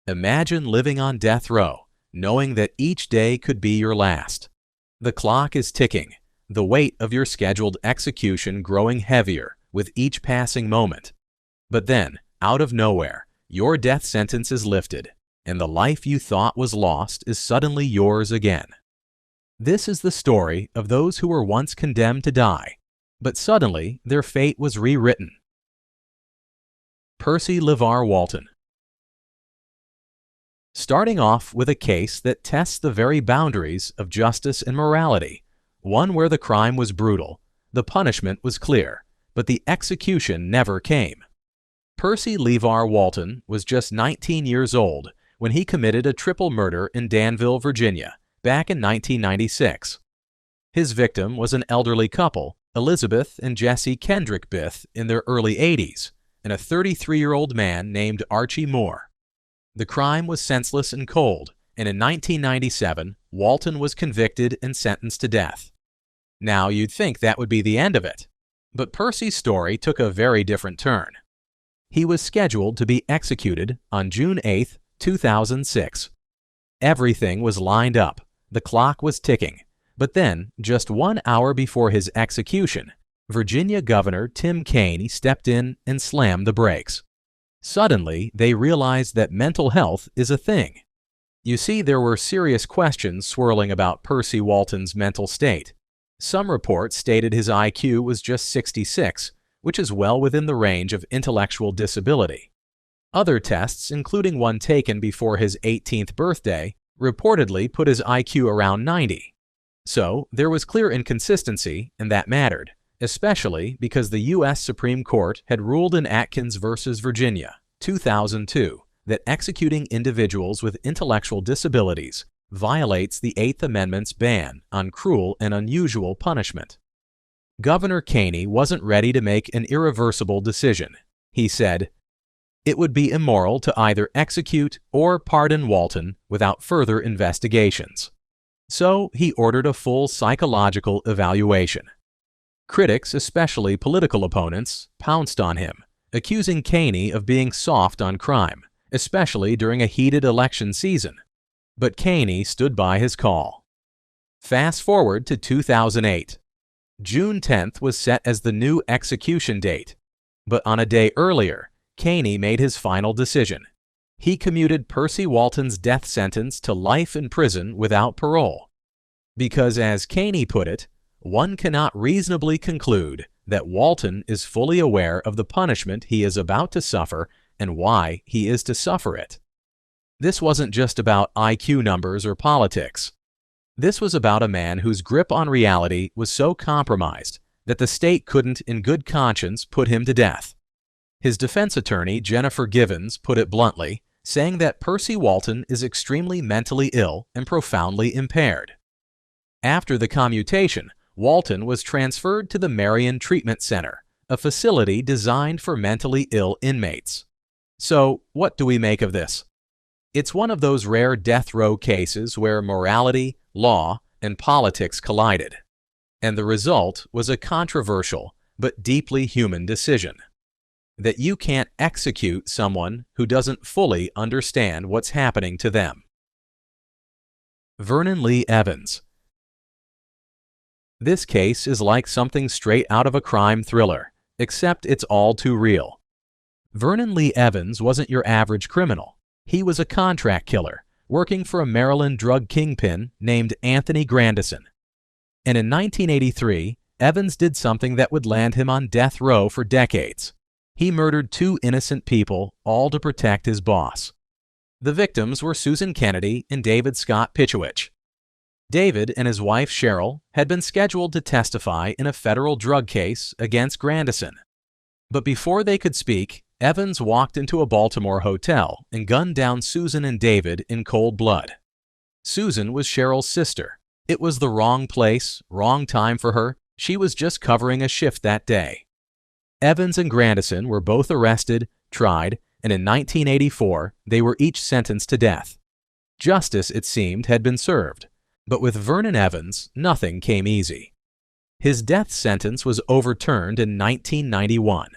Imagine living on death row, knowing that each day could be your last. The clock is ticking, the weight of your scheduled execution growing heavier with each passing moment. But then, out of nowhere, your death sentence is lifted, and the life you thought was lost is suddenly yours again. This is the story of those who were once condemned to die, but suddenly their fate was rewritten. Percy LeVar Walton. Starting off with a case that tests the very boundaries of justice and morality, one where the crime was brutal, the punishment was clear, but the execution never came. Percy LeVar Walton was just 19 years old when he committed a triple murder in Danville, Virginia, back in 1996. His victim was an elderly couple, Elizabeth and Jesse Kendrick Bith, in their early 80s, and a 33-year-old man named Archie Moore. The crime was senseless and cold, and in 1997, Walton was convicted and sentenced to death. Now, you'd think that would be the end of it, but Percy's story took a very different turn. He was scheduled to be executed on June 8, 2006. Everything was lined up, the clock was ticking, but then, just 1 hour before his execution, Virginia Governor Tim Kaine stepped in and slammed the brakes. Suddenly, they realized that mental health is a thing. You see, there were serious questions swirling about Percy Walton's mental state. Some reports stated his IQ was just 66, which is well within the range of intellectual disability. Other tests, including one taken before his 18th birthday, reportedly put his IQ around 90. So, there was clear inconsistency, and that mattered, especially because the U.S. Supreme Court had ruled in Atkins v. Virginia, 2002, that executing individuals with intellectual disabilities violates the Eighth Amendment's ban on cruel and unusual punishment. Governor Kaine wasn't ready to make an irreversible decision. He said, "It would be immoral to either execute or pardon Walton without further investigations." So he ordered a full psychological evaluation. Critics, especially political opponents, pounced on him, accusing Kaine of being soft on crime, especially during a heated election season. But Kaine stood by his call. Fast forward to 2008. June 10th was set as the new execution date, but on a day earlier, Kaine made his final decision. He commuted Percy Walton's death sentence to life in prison without parole. Because, as Kaine put it, one cannot reasonably conclude that Walton is fully aware of the punishment he is about to suffer and why he is to suffer it. This wasn't just about IQ numbers or politics. This was about a man whose grip on reality was so compromised that the state couldn't in good conscience put him to death. His defense attorney, Jennifer Givens, put it bluntly, saying that Percy Walton is extremely mentally ill and profoundly impaired. After the commutation, Walton was transferred to the Marion Treatment Center, a facility designed for mentally ill inmates. So, what do we make of this? It's one of those rare death row cases where morality, law, and politics collided. And the result was a controversial but deeply human decision. That you can't execute someone who doesn't fully understand what's happening to them. Vernon Lee Evans. This case is like something straight out of a crime thriller, except it's all too real. Vernon Lee Evans wasn't your average criminal. He was a contract killer, working for a Maryland drug kingpin named Anthony Grandison. And in 1983, Evans did something that would land him on death row for decades. He murdered 2 innocent people, all to protect his boss. The victims were Susan Kennedy and David Scott Pitchowich. David and his wife Cheryl had been scheduled to testify in a federal drug case against Grandison. But before they could speak, Evans walked into a Baltimore hotel and gunned down Susan and David in cold blood. Susan was Cheryl's sister. It was the wrong place, wrong time for her. She was just covering a shift that day. Evans and Grandison were both arrested, tried, and in 1984, they were each sentenced to death. Justice, it seemed, had been served. But with Vernon Evans, nothing came easy. His death sentence was overturned in 1991.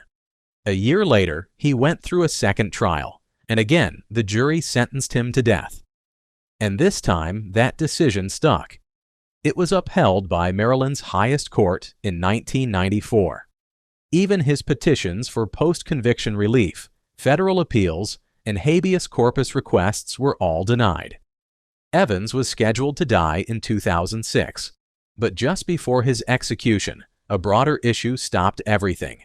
A year later, he went through a second trial, and again the jury sentenced him to death. And this time that decision stuck. It was upheld by Maryland's highest court in 1994. Even his petitions for post-conviction relief, federal appeals, and habeas corpus requests were all denied. Evans was scheduled to die in 2006, but just before his execution, a broader issue stopped everything.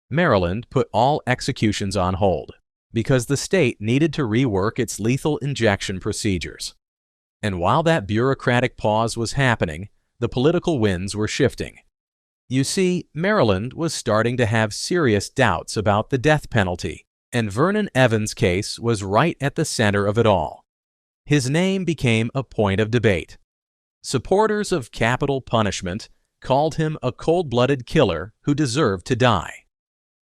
Maryland put all executions on hold because the state needed to rework its lethal injection procedures. And while that bureaucratic pause was happening, the political winds were shifting. You see, Maryland was starting to have serious doubts about the death penalty, and Vernon Evans' case was right at the center of it all. His name became a point of debate. Supporters of capital punishment called him a cold-blooded killer who deserved to die.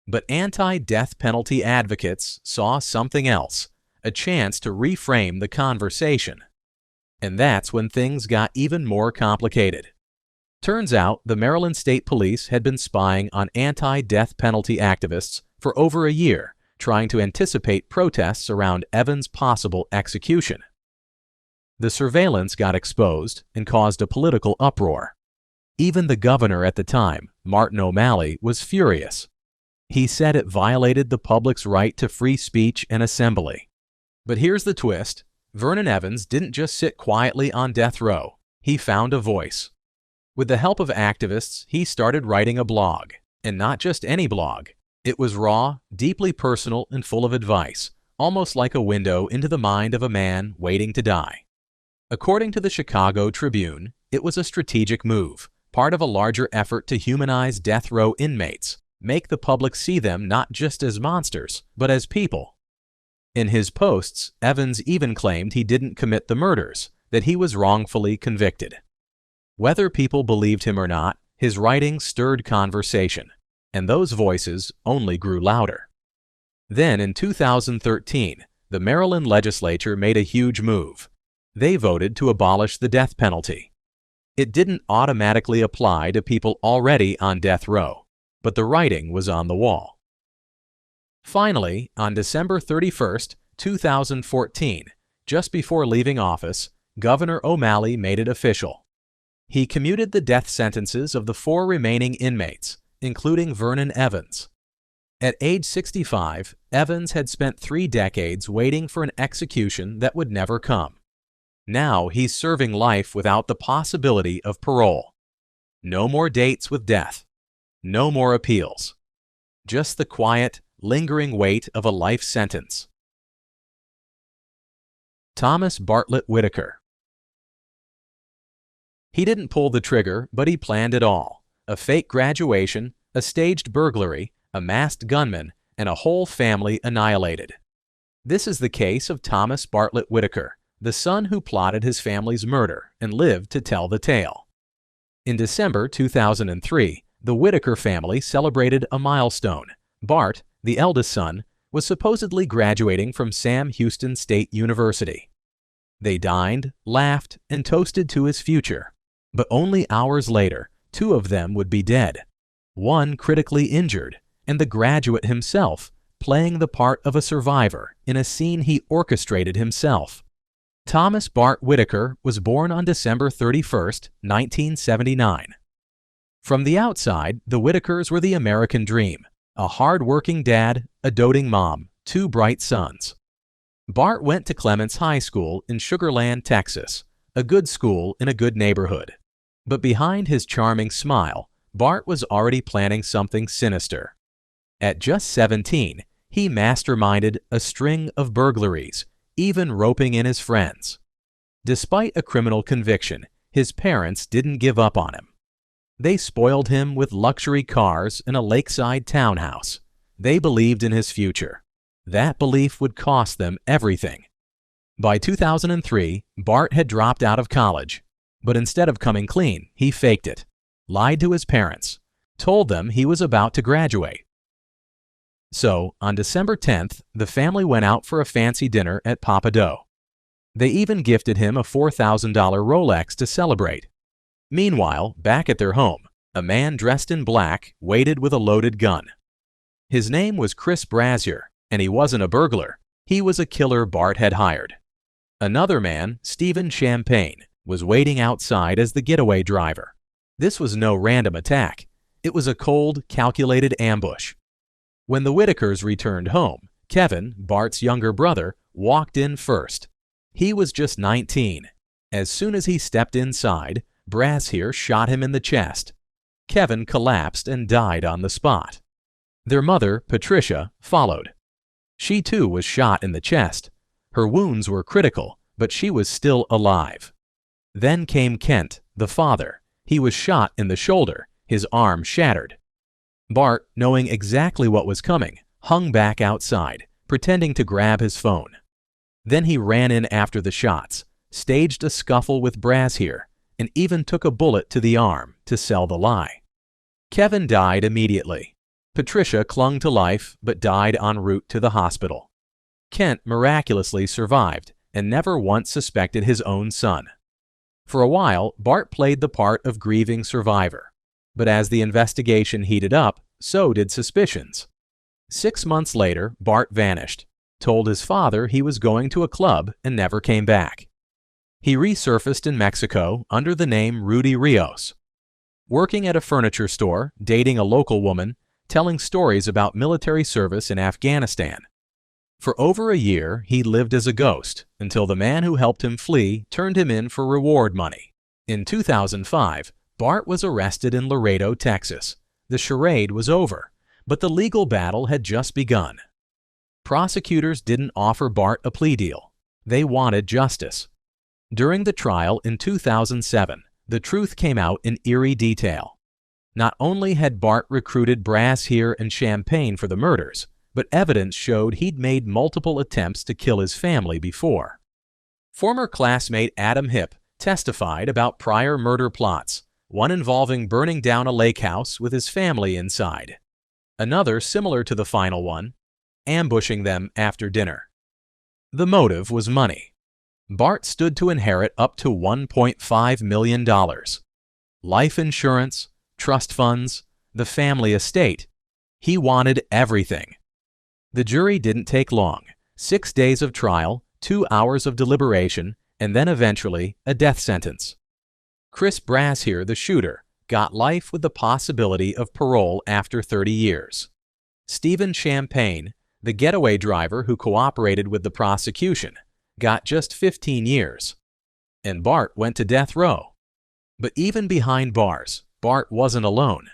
But anti-death penalty advocates saw something else, a chance to reframe the conversation. And that's when things got even more complicated. Turns out the Maryland State Police had been spying on anti-death penalty activists for over a year, trying to anticipate protests around Evans' possible execution. The surveillance got exposed and caused a political uproar. Even the governor at the time, Martin O'Malley, was furious. He said it violated the public's right to free speech and assembly. But here's the twist. Vernon Evans didn't just sit quietly on death row. He found a voice. With the help of activists, he started writing a blog. And not just any blog. It was raw, deeply personal, and full of advice, almost like a window into the mind of a man waiting to die. According to the Chicago Tribune, it was a strategic move, part of a larger effort to humanize death row inmates, make the public see them not just as monsters, but as people. In his posts, Evans even claimed he didn't commit the murders, that he was wrongfully convicted. Whether people believed him or not, his writing stirred conversation, and those voices only grew louder. Then in 2013, the Maryland legislature made a huge move. They voted to abolish the death penalty. It didn't automatically apply to people already on death row, but the writing was on the wall. Finally, on December 31, 2014, just before leaving office, Governor O'Malley made it official. He commuted the death sentences of the 4 remaining inmates, including Vernon Evans. At age 65, Evans had spent 3 decades waiting for an execution that would never come. Now he's serving life without the possibility of parole. No more dates with death. No more appeals. Just the quiet, lingering weight of a life sentence. Thomas Bartlett Whitaker. He didn't pull the trigger, but he planned it all. A fake graduation, a staged burglary, a masked gunman, and a whole family annihilated. This is the case of Thomas Bartlett Whitaker, the son who plotted his family's murder and lived to tell the tale. In December 2003, the Whitaker family celebrated a milestone. Bart, the eldest son, was supposedly graduating from Sam Houston State University. They dined, laughed, and toasted to his future. But only hours later, 2 of them would be dead. One critically injured, and the graduate himself playing the part of a survivor in a scene he orchestrated himself. Thomas Bart Whitaker was born on December 31, 1979. From the outside, the Whitakers were the American dream. A hard-working dad, a doting mom, 2 bright sons. Bart went to Clements High School in Sugar Land, Texas, a good school in a good neighborhood. But behind his charming smile, Bart was already planning something sinister. At just 17, he masterminded a string of burglaries, even roping in his friends. Despite a criminal conviction, his parents didn't give up on him. They spoiled him with luxury cars and a lakeside townhouse. They believed in his future. That belief would cost them everything. By 2003, Bart had dropped out of college. But instead of coming clean, he faked it, lied to his parents, told them he was about to graduate. So, on December 10th, the family went out for a fancy dinner at Papa Dough. They even gifted him a $4,000 Rolex to celebrate. Meanwhile, back at their home, a man dressed in black waited with a loaded gun. His name was Chris Brazier, and he wasn't a burglar. He was a killer Bart had hired. Another man, Stephen Champagne, was waiting outside as the getaway driver. This was no random attack. It was a cold, calculated ambush. When the Whitakers returned home, Kevin, Bart's younger brother, walked in first. He was just 19. As soon as he stepped inside, Brashear shot him in the chest. Kevin collapsed and died on the spot. Their mother, Patricia, followed. She too was shot in the chest. Her wounds were critical, but she was still alive. Then came Kent, the father. He was shot in the shoulder, his arm shattered. Bart, knowing exactly what was coming, hung back outside, pretending to grab his phone. Then he ran in after the shots, staged a scuffle with Brashear, and even took a bullet to the arm to sell the lie. Kevin died immediately. Patricia clung to life but died en route to the hospital. Kent miraculously survived and never once suspected his own son. For a while, Bart played the part of grieving survivor. But as the investigation heated up, so did suspicions. 6 months later, Bart vanished, told his father he was going to a club, and never came back. He resurfaced in Mexico under the name Rudy Rios, working at a furniture store, dating a local woman, telling stories about military service in Afghanistan. For over a year, he lived as a ghost until the man who helped him flee turned him in for reward money. In 2005, Bart was arrested in Laredo, Texas. The charade was over, but the legal battle had just begun. Prosecutors didn't offer Bart a plea deal. They wanted justice. During the trial in 2007, the truth came out in eerie detail. Not only had Bart recruited Brashear and Champagne for the murders, but evidence showed he'd made multiple attempts to kill his family before. Former classmate Adam Hipp testified about prior murder plots, one involving burning down a lake house with his family inside. Another similar to the final one, ambushing them after dinner. The motive was money. Bart stood to inherit up to $1.5 million. Life insurance, trust funds, the family estate. He wanted everything. The jury didn't take long. 6 days of trial, 2 hours of deliberation, and then eventually a death sentence. Chris Brashear, the shooter, got life with the possibility of parole after 30 years. Stephen Champagne, the getaway driver who cooperated with the prosecution, got just 15 years. And Bart went to death row. But even behind bars, Bart wasn't alone.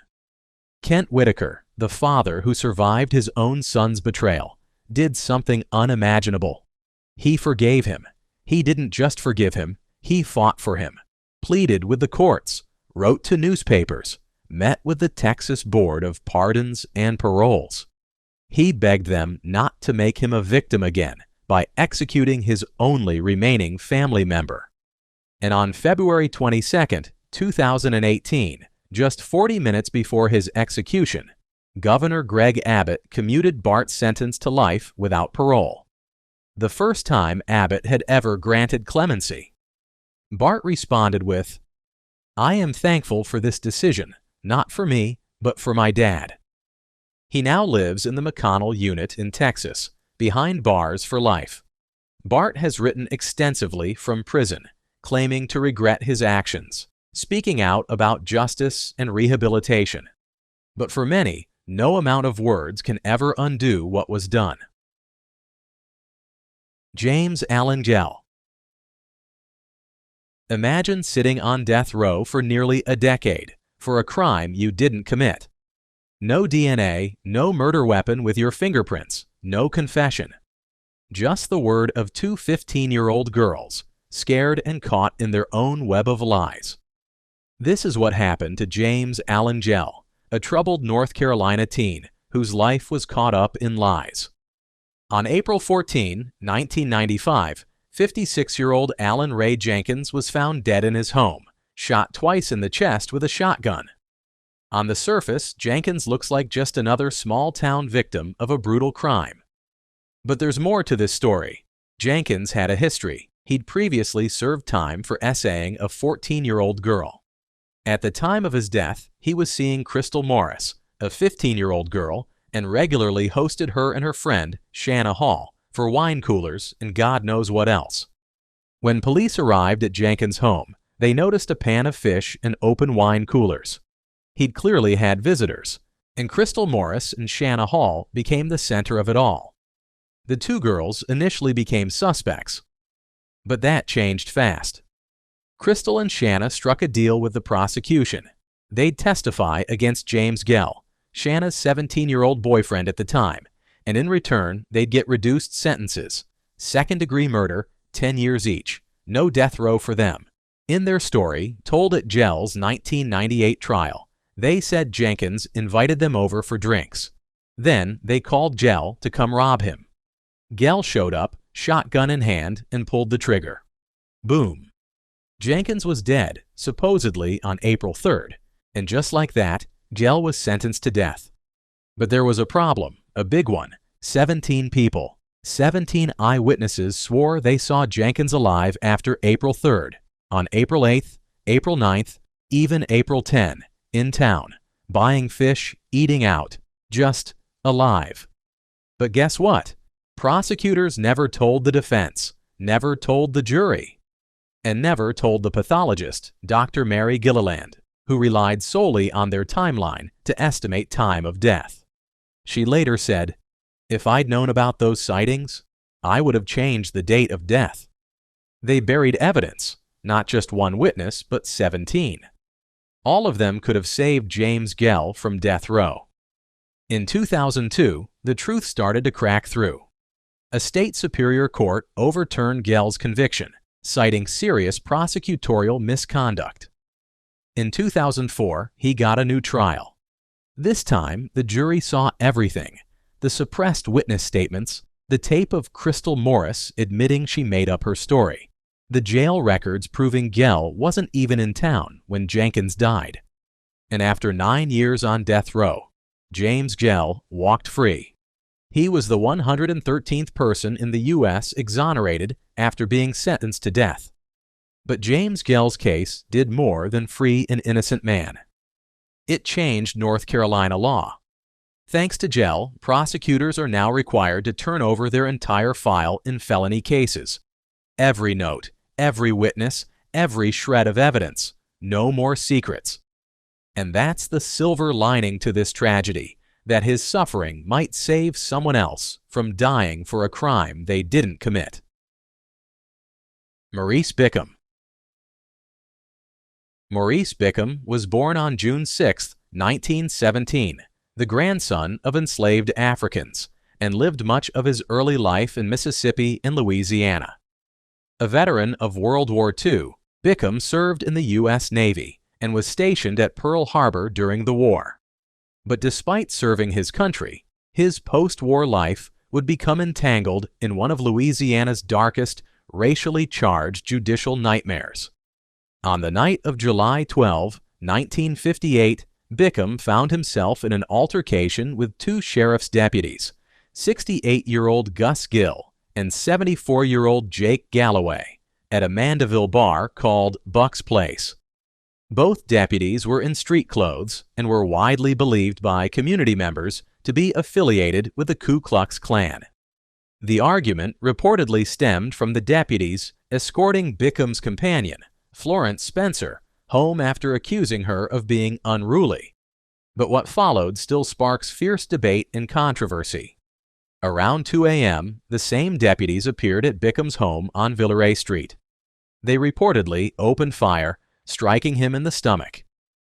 Kent Whitaker, the father who survived his own son's betrayal, did something unimaginable. He forgave him. He didn't just forgive him, he fought for him, pleaded with the courts, wrote to newspapers, met with the Texas Board of Pardons and Paroles. He begged them not to make him a victim again by executing his only remaining family member. And on February 22, 2018, just 40 minutes before his execution, Governor Greg Abbott commuted Bart's sentence to life without parole. The first time Abbott had ever granted clemency. Bart responded with, "I am thankful for this decision, not for me, but for my dad." He now lives in the McConnell unit in Texas, behind bars for life. Bart has written extensively from prison, claiming to regret his actions, speaking out about justice and rehabilitation. But for many, no amount of words can ever undo what was done. James Allen Gell. Imagine sitting on death row for nearly a decade for a crime you didn't commit. No DNA, no murder weapon with your fingerprints, no confession. Just the word of two 15-year-old girls, scared and caught in their own web of lies. This is what happened to James Allen Gell, a troubled North Carolina teen whose life was caught up in lies. On April 14, 1995, 56-year-old Alan Ray Jenkins was found dead in his home, shot twice in the chest with a shotgun. On the surface, Jenkins looks like just another small-town victim of a brutal crime. But there's more to this story. Jenkins had a history. He'd previously served time for essaying a 14-year-old girl. At the time of his death, he was seeing Crystal Morris, a 15-year-old girl, and regularly hosted her and her friend, Shanna Hall, for wine coolers, and God knows what else. When police arrived at Jenkins' home, they noticed a pan of fish and open wine coolers. He'd clearly had visitors, and Crystal Morris and Shanna Hall became the center of it all. The two girls initially became suspects, but that changed fast. Crystal and Shanna struck a deal with the prosecution. They'd testify against James Gell, Shanna's 17-year-old boyfriend at the time, and in return, they'd get reduced sentences: second-degree murder, 10 years each, no death row for them. In their story, told at Gell's 1998 trial, they said Jenkins invited them over for drinks. Then they called Gell to come rob him. Gell showed up, shotgun in hand, and pulled the trigger. Boom. Jenkins was dead, supposedly on April 3rd, and just like that, Gell was sentenced to death. But there was a problem, a big one: 17 people. 17 eyewitnesses swore they saw Jenkins alive after April 3rd, on April 8th, April 9th, even April 10, in town, buying fish, eating out, just alive. But guess what? Prosecutors never told the defense, never told the jury, and never told the pathologist, Dr. Mary Gilliland, who relied solely on their timeline to estimate time of death. She later said, "If I'd known about those sightings, I would have changed the date of death." They buried evidence, not just one witness, but 17. All of them could have saved James Gell from death row. In 2002, the truth started to crack through. A state superior court overturned Gell's conviction, citing serious prosecutorial misconduct. In 2004, he got a new trial. This time, the jury saw everything: the suppressed witness statements, the tape of Crystal Morris admitting she made up her story, the jail records proving Gell wasn't even in town when Jenkins died. And after 9 years on death row, James Gell walked free. He was the 113th person in the U.S. exonerated after being sentenced to death. But James Gell's case did more than free an innocent man. It changed North Carolina law. Thanks to Gell, prosecutors are now required to turn over their entire file in felony cases. Every note, every witness, every shred of evidence. No more secrets. And that's the silver lining to this tragedy, that his suffering might save someone else from dying for a crime they didn't commit. Maurice Bickham. Maurice Bickham was born on June 6, 1917, the grandson of enslaved Africans, and lived much of his early life in Mississippi and Louisiana. A veteran of World War II, Bickham served in the U.S. Navy and was stationed at Pearl Harbor during the war. But despite serving his country, his post-war life would become entangled in one of Louisiana's darkest, racially charged judicial nightmares. On the night of July 12, 1958, Bickham found himself in an altercation with two sheriff's deputies, 68-year-old Gus Gill and 74-year-old Jake Galloway, at a Mandeville bar called Buck's Place. Both deputies were in street clothes and were widely believed by community members to be affiliated with the Ku Klux Klan. The argument reportedly stemmed from the deputies escorting Bickham's companion, Florence Spencer, home after accusing her of being unruly. But what followed still sparks fierce debate and controversy. Around 2 a.m., the same deputies appeared at Bickham's home on Villeray Street. They reportedly opened fire, striking him in the stomach.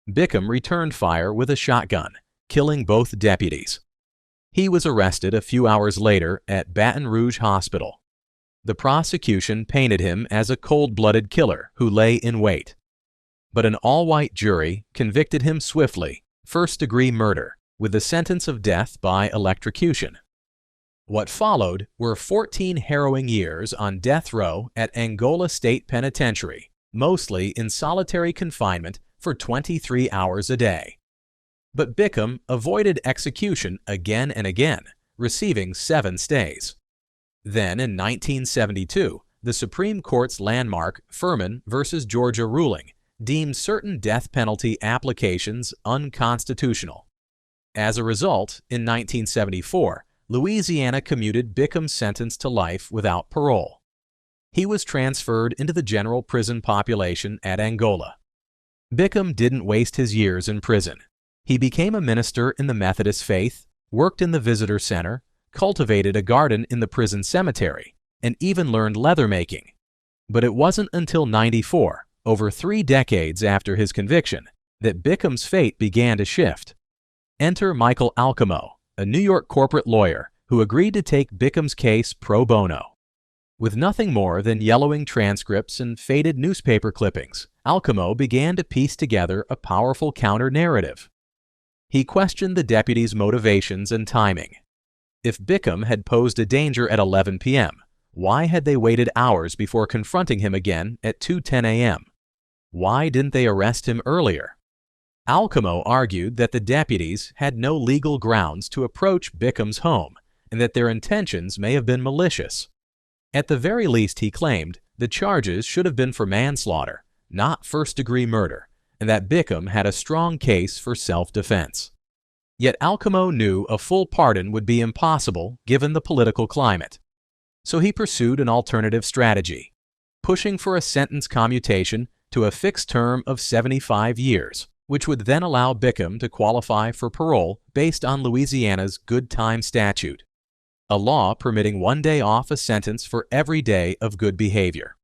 Bickham returned fire with a shotgun, killing both deputies. He was arrested a few hours later at Baton Rouge Hospital. The prosecution painted him as a cold-blooded killer who lay in wait. But an all-white jury convicted him swiftly, first-degree murder, with the sentence of death by electrocution. What followed were 14 harrowing years on death row at Angola State Penitentiary, mostly in solitary confinement for 23 hours a day. But Bickham avoided execution again and again, receiving 7 stays. Then, in 1972, the Supreme Court's landmark Furman v. Georgia ruling deemed certain death penalty applications unconstitutional. As a result, in 1974, Louisiana commuted Bickham's sentence to life without parole. He was transferred into the general prison population at Angola. Bickham didn't waste his years in prison. He became a minister in the Methodist faith, worked in the visitor center, cultivated a garden in the prison cemetery, and even learned leather making. But it wasn't until '94, over 3 decades after his conviction, that Bickham's fate began to shift. Enter Michael Alcamo, a New York corporate lawyer who agreed to take Bickham's case pro bono. With nothing more than yellowing transcripts and faded newspaper clippings, Alcamo began to piece together a powerful counter-narrative. He questioned the deputy's motivations and timing. If Bickham had posed a danger at 11 p.m., why had they waited hours before confronting him again at 2:10 a.m.? Why didn't they arrest him earlier? Alcamo argued that the deputies had no legal grounds to approach Bickham's home and that their intentions may have been malicious. At the very least, he claimed, the charges should have been for manslaughter, not first-degree murder, and that Bickham had a strong case for self-defense. Yet Alcamo knew a full pardon would be impossible given the political climate. So he pursued an alternative strategy, pushing for a sentence commutation to a fixed term of 75 years, which would then allow Bickham to qualify for parole based on Louisiana's good time statute, a law permitting 1 day off a sentence for every day of good behavior.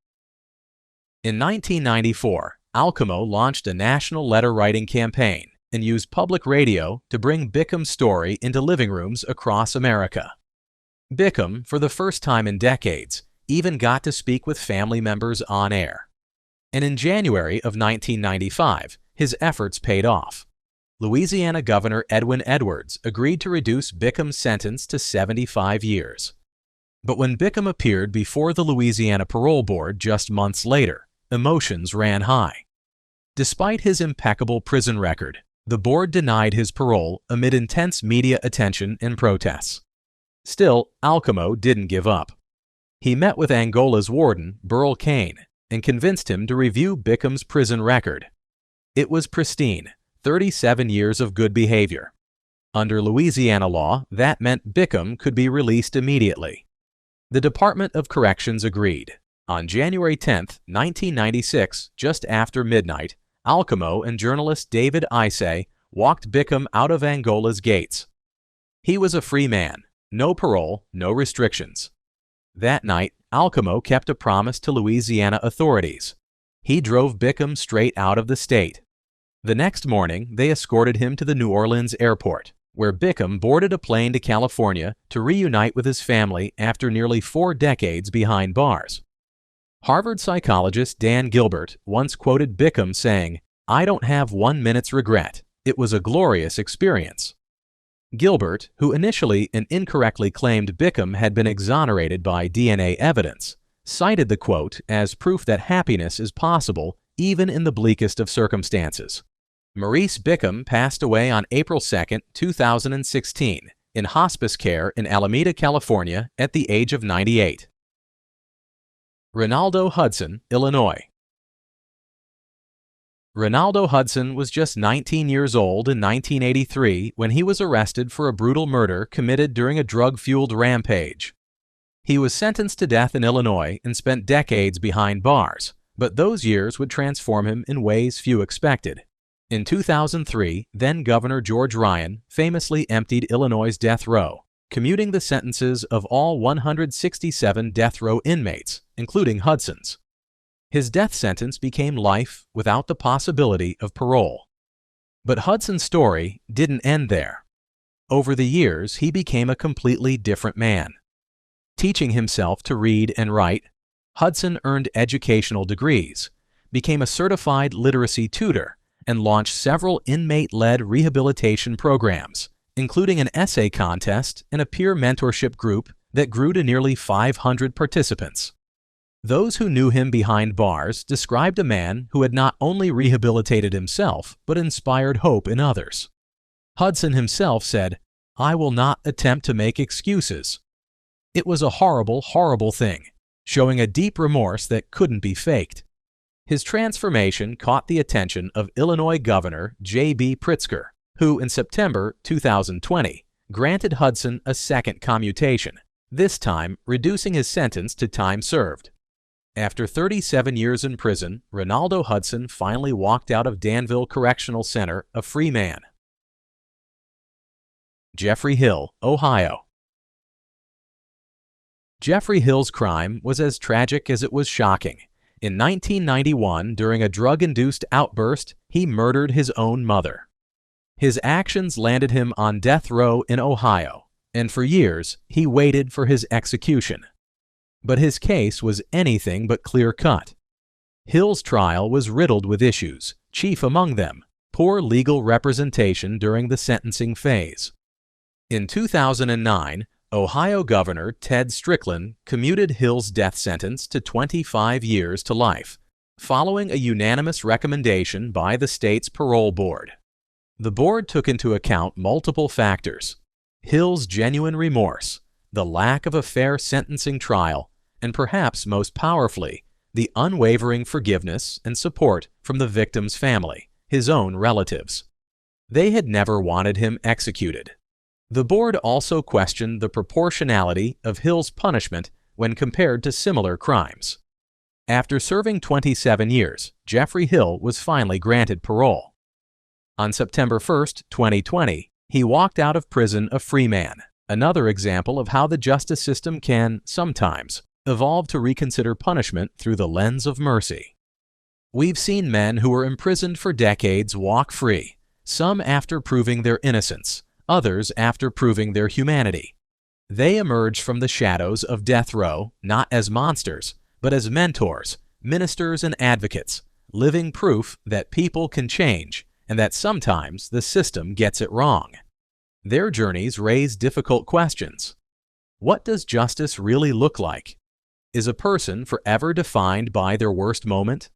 In 1994, Alcamo launched a national letter-writing campaign and used public radio to bring Bickham's story into living rooms across America. Bickham, for the first time in decades, even got to speak with family members on air. And in January of 1995, his efforts paid off. Louisiana Governor Edwin Edwards agreed to reduce Bickham's sentence to 75 years. But when Bickham appeared before the Louisiana Parole Board just months later, emotions ran high. Despite his impeccable prison record, the board denied his parole amid intense media attention and protests. Still, Alcamo didn't give up. He met with Angola's warden, Burl Cain, and convinced him to review Bickham's prison record. It was pristine, 37 years of good behavior. Under Louisiana law, that meant Bickham could be released immediately. The Department of Corrections agreed. On January 10, 1996, just after midnight, Alcamo and journalist David Isay walked Bickham out of Angola's gates. He was a free man, no parole, no restrictions. That night, Alcamo kept a promise to Louisiana authorities. He drove Bickham straight out of the state. The next morning, they escorted him to the New Orleans airport, where Bickham boarded a plane to California to reunite with his family after nearly 4 decades behind bars. Harvard psychologist Dan Gilbert once quoted Bickham saying, "I don't have 1 minute's regret. It was a glorious experience." Gilbert, who initially and incorrectly claimed Bickham had been exonerated by DNA evidence, cited the quote as proof that happiness is possible even in the bleakest of circumstances. Maurice Bickham passed away on April 2, 2016, in hospice care in Alameda, California, at the age of 98. Ronaldo Hudson, Illinois. Ronaldo Hudson was just 19 years old in 1983 when he was arrested for a brutal murder committed during a drug-fueled rampage. He was sentenced to death in Illinois and spent decades behind bars, but those years would transform him in ways few expected. In 2003, then-Governor George Ryan famously emptied Illinois' death row, commuting the sentences of all 167 death row inmates, including Hudson's. His death sentence became life without the possibility of parole. But Hudson's story didn't end there. Over the years, he became a completely different man. Teaching himself to read and write, Hudson earned educational degrees, became a certified literacy tutor, and launched several inmate-led rehabilitation programs, including an essay contest and a peer mentorship group that grew to nearly 500 participants. Those who knew him behind bars described a man who had not only rehabilitated himself, but inspired hope in others. Hudson himself said, "I will not attempt to make excuses." It was a horrible, horrible thing, showing a deep remorse that couldn't be faked. His transformation caught the attention of Illinois Governor J.B. Pritzker, who in September 2020 granted Hudson a second commutation, this time reducing his sentence to time served. After 37 years in prison, Ronaldo Hudson finally walked out of Danville Correctional Center a free man. Jeffrey Hill, Ohio. Jeffrey Hill's crime was as tragic as it was shocking. In 1991, during a drug-induced outburst, he murdered his own mother. His actions landed him on death row in Ohio, and for years he waited for his execution. But his case was anything but clear-cut. Hill's trial was riddled with issues, chief among them, poor legal representation during the sentencing phase. In 2009, Ohio Governor Ted Strickland commuted Hill's death sentence to 25 years to life, following a unanimous recommendation by the state's parole board. The board took into account multiple factors: Hill's genuine remorse, the lack of a fair sentencing trial, and perhaps most powerfully, the unwavering forgiveness and support from the victim's family, his own relatives. They had never wanted him executed. The board also questioned the proportionality of Hill's punishment when compared to similar crimes. After serving 27 years, Jeffrey Hill was finally granted parole. On September 1, 2020, he walked out of prison a free man, another example of how the justice system can, sometimes, evolve to reconsider punishment through the lens of mercy. We've seen men who were imprisoned for decades walk free, some after proving their innocence, others after proving their humanity. They emerge from the shadows of death row not as monsters, but as mentors, ministers, and advocates, living proof that people can change and that sometimes the system gets it wrong. Their journeys raise difficult questions. What does justice really look like? Is a person forever defined by their worst moment?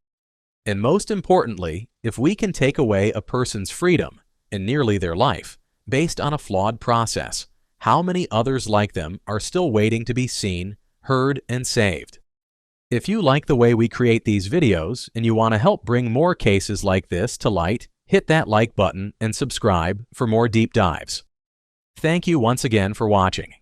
And most importantly, if we can take away a person's freedom, and nearly their life, based on a flawed process, how many others like them are still waiting to be seen, heard, and saved? If you like the way we create these videos and you want to help bring more cases like this to light, hit that like button and subscribe for more deep dives. Thank you once again for watching.